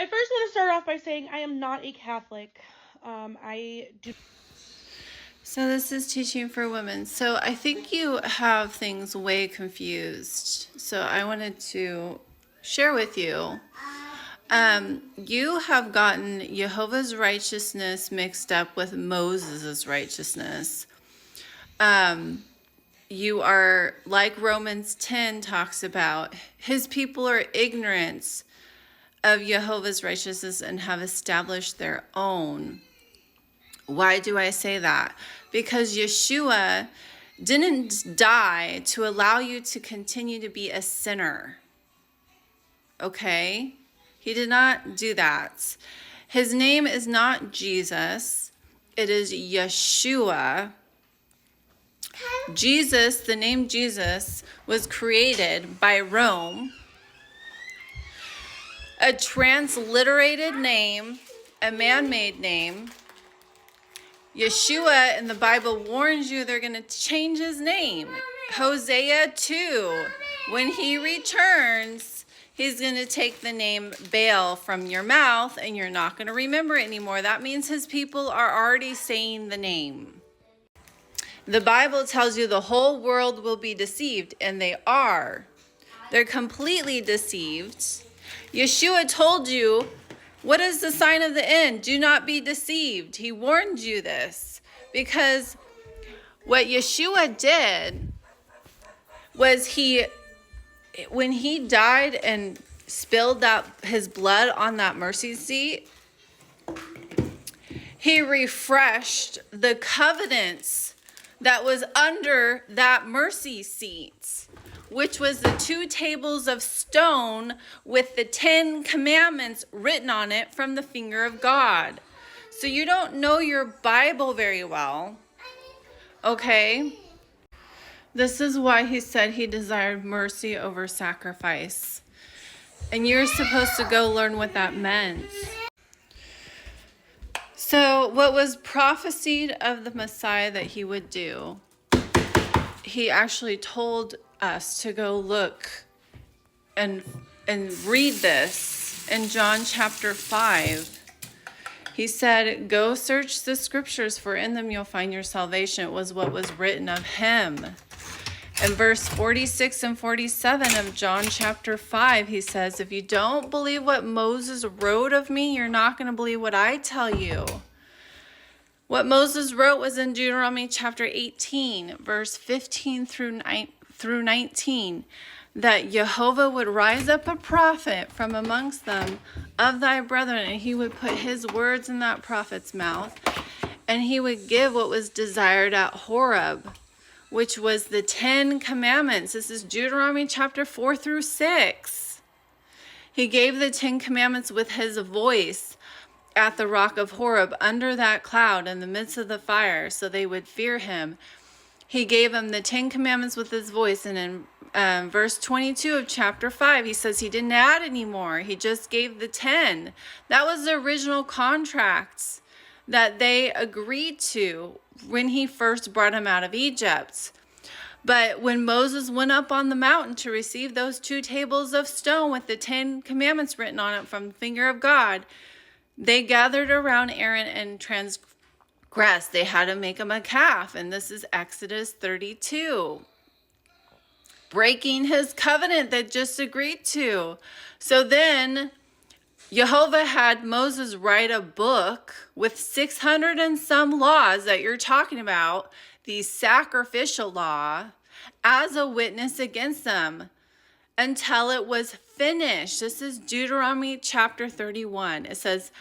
I first want to start off by saying I am not a Catholic. I do. So this is teaching for women. So I think you have things way confused. So I wanted to share with you. You have gotten Jehovah's righteousness mixed up with Moses' righteousness. You are, like Romans 10 talks about, his people are ignorant of Jehovah's righteousness and have established their own. Why do I say that? Because Yeshua didn't die to allow you to continue to be a sinner. Okay? He did not do that. His name is not Jesus. It is Yeshua. Jesus, the name Jesus, was created by Rome. A transliterated name, a man-made name. Yeshua in the Bible warns you they're going to change his name. Hosea 2, when he returns, he's going to take the name Baal from your mouth and you're not going to remember it anymore. That means his people are already saying the name. The Bible tells you the whole world will be deceived, and they are. They're completely deceived. Yeshua told you, what is the sign of the end? Do not be deceived. He warned you this because what Yeshua did was when he died and spilled his blood on that mercy seat, he refreshed the covenants that was under that mercy seat, which was the 2 tables of stone with the 10 commandments written on it from the finger of God. So you don't know your Bible very well, okay? This is why he said he desired mercy over sacrifice. And you're supposed to go learn what that meant. So what was prophesied of the Messiah that he would do, he actually told us to go look and read this in John chapter 5. He said, go search the scriptures, for in them you'll find your salvation. It was what was written of him. In verse 46 and 47 of John chapter 5, he says, if you don't believe what Moses wrote of me, you're not going to believe what I tell you. What Moses wrote was in Deuteronomy chapter 18, verse 15 through 19, that Jehovah would rise up a prophet from amongst them of thy brethren, and he would put his words in that prophet's mouth, and he would give what was desired at Horeb, which was the 10 commandments. This is Deuteronomy chapter 4 through 6. He gave the 10 commandments with his voice at the rock of Horeb, under that cloud in the midst of the fire, so they would fear him. He gave them the 10 commandments with his voice, and in verse 22 of chapter 5, he says he didn't add any more. He just gave the 10. That was the original contracts that they agreed to when he first brought them out of Egypt. But when Moses went up on the mountain to receive those 2 tables of stone with the 10 commandments written on it from the finger of God, they gathered around Aaron and transgressed. They had to make him a calf. And this is Exodus 32. Breaking his covenant that just agreed to. So then Jehovah had Moses write a book with 600 and some laws that you're talking about, the sacrificial law, as a witness against them until it was finished. This is Deuteronomy chapter 31. It says,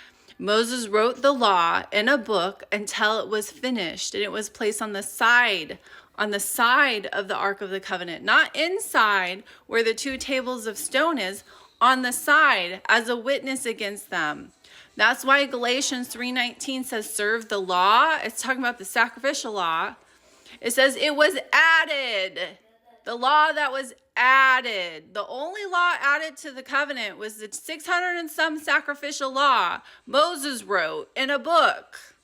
Moses wrote the law in a book until it was finished, and it was placed on the side of the Ark of the Covenant, not inside where the 2 tables of stone is, on the side as a witness against them. That's why Galatians 3:19 says, serve the law. It's talking about the sacrificial law. It says it was added. The law that was added. The only law added to the covenant was the 600 and some sacrificial law Moses wrote in a book.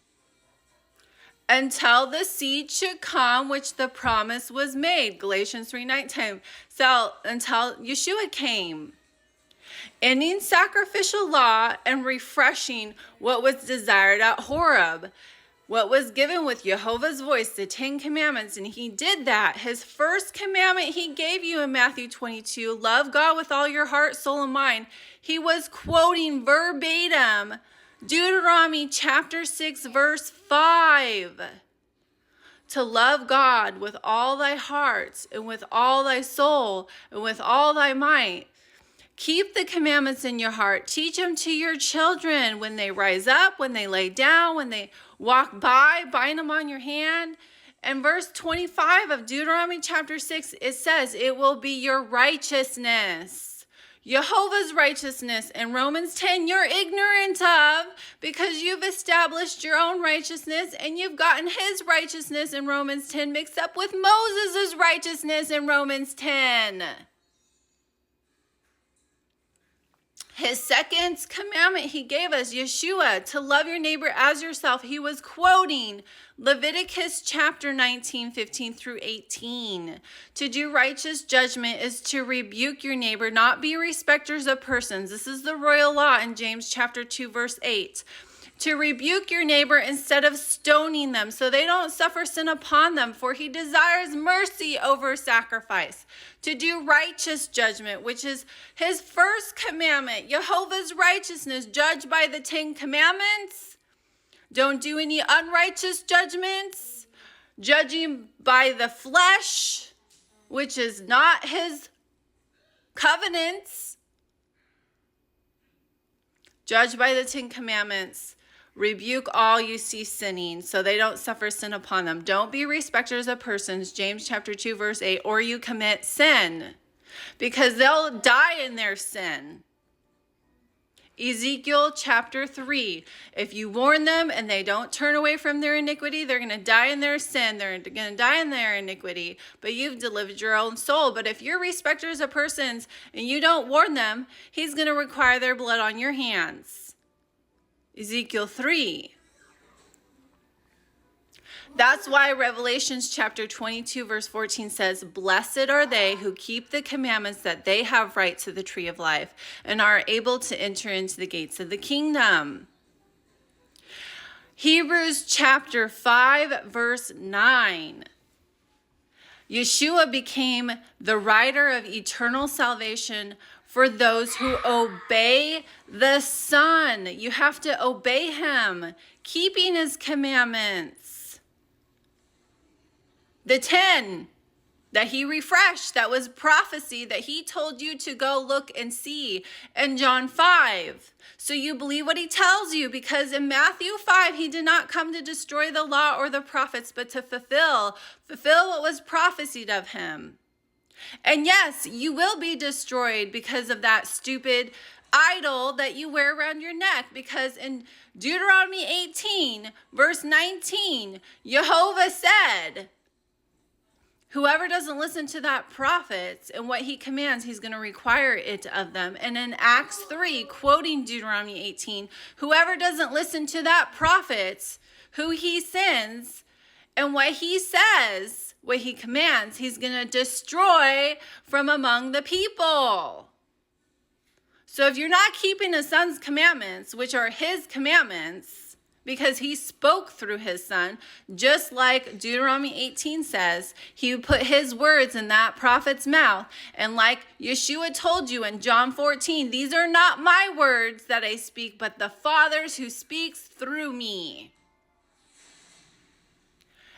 Until the seed should come, which the promise was made. Galatians 3:19. So until Yeshua came. ending sacrificial law and refreshing what was desired at Horeb, what was given with Jehovah's voice, the 10 commandments. And he did that. His first commandment he gave you in Matthew 22, love God with all your heart, soul, and mind. He was quoting verbatim Deuteronomy chapter 6, verse 5. To love God with all thy heart and with all thy soul and with all thy might. Keep the commandments in your heart. Teach them to your children when they rise up, when they lay down, when they walk by. Bind them on your hand. And verse 25 of Deuteronomy chapter 6, it says, it will be your righteousness. Jehovah's righteousness in Romans 10, you're ignorant of because you've established your own righteousness and you've gotten his righteousness in Romans 10 mixed up with Moses' righteousness in Romans 10. His second commandment he gave us, Yeshua, to love your neighbor as yourself. He was quoting Leviticus chapter 19, 15 through 18. To do righteous judgment is to rebuke your neighbor, not be respecters of persons. This is the royal law in James chapter 2, verse 8. To rebuke your neighbor instead of stoning them, so they don't suffer sin upon them, for he desires mercy over sacrifice. To do righteous judgment, which is his first commandment, Jehovah's righteousness, judged by the 10 commandments. Don't do any unrighteous judgments, judging by the flesh, which is not his covenants. Judged by the 10 commandments. Rebuke all you see sinning, so they don't suffer sin upon them. Don't be respecters of persons, James chapter 2, verse 8, or you commit sin, because they'll die in their sin. Ezekiel chapter 3, if you warn them and they don't turn away from their iniquity, they're going to die in their sin. They're going to die in their iniquity, but you've delivered your own soul. But if you're respecters of persons and you don't warn them, he's going to require their blood on your hands. Ezekiel 3. That's why Revelations chapter 22 verse 14 says, blessed are they who keep the commandments, that they have right to the tree of life and are able to enter into the gates of the kingdom. Hebrews chapter 5 verse 9. Yeshua became the writer of eternal salvation for those who obey the Son. You have to obey him, keeping his commandments. The 10 that he refreshed, that was prophecy that he told you to go look and see in John 5. So you believe what he tells you, because in Matthew 5, he did not come to destroy the law or the prophets, but to fulfill what was prophesied of him. And yes, you will be destroyed because of that stupid idol that you wear around your neck. Because in Deuteronomy 18, verse 19, Jehovah said, whoever doesn't listen to that prophet and what he commands, he's going to require it of them. And in Acts 3, quoting Deuteronomy 18, whoever doesn't listen to that prophet, who he sends, and what he says, what he commands, he's going to destroy from among the people. So if you're not keeping the Son's commandments, which are his commandments, because he spoke through his Son, just like Deuteronomy 18 says, he put his words in that prophet's mouth. And like Yeshua told you in John 14, these are not my words that I speak, but the Father's who speaks through me.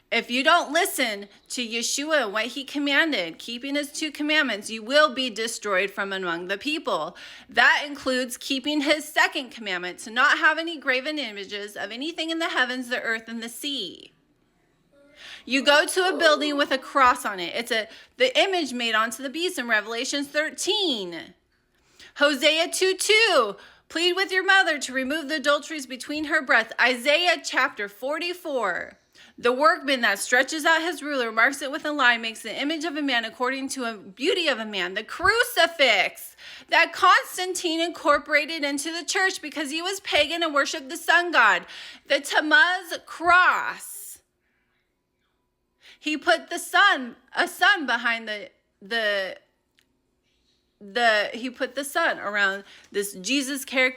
If you don't listen to Yeshua and what he commanded, keeping his 2 commandments, you will be destroyed from among the people. That includes keeping his second commandment, to not have any graven images of anything in the heavens, the earth, and the sea. You go to a building with a cross on it. It's the image made onto the beast in Revelation 13. Hosea 2:2. Plead with your mother to remove the adulteries between her breasts. Isaiah chapter 44. The workman that stretches out his ruler, marks it with a line, makes the image of a man according to a beauty of a man. The crucifix that Constantine incorporated into the church because he was pagan and worshiped the sun god. The Tammuz cross. He put a sun behind the he put the sun around this Jesus character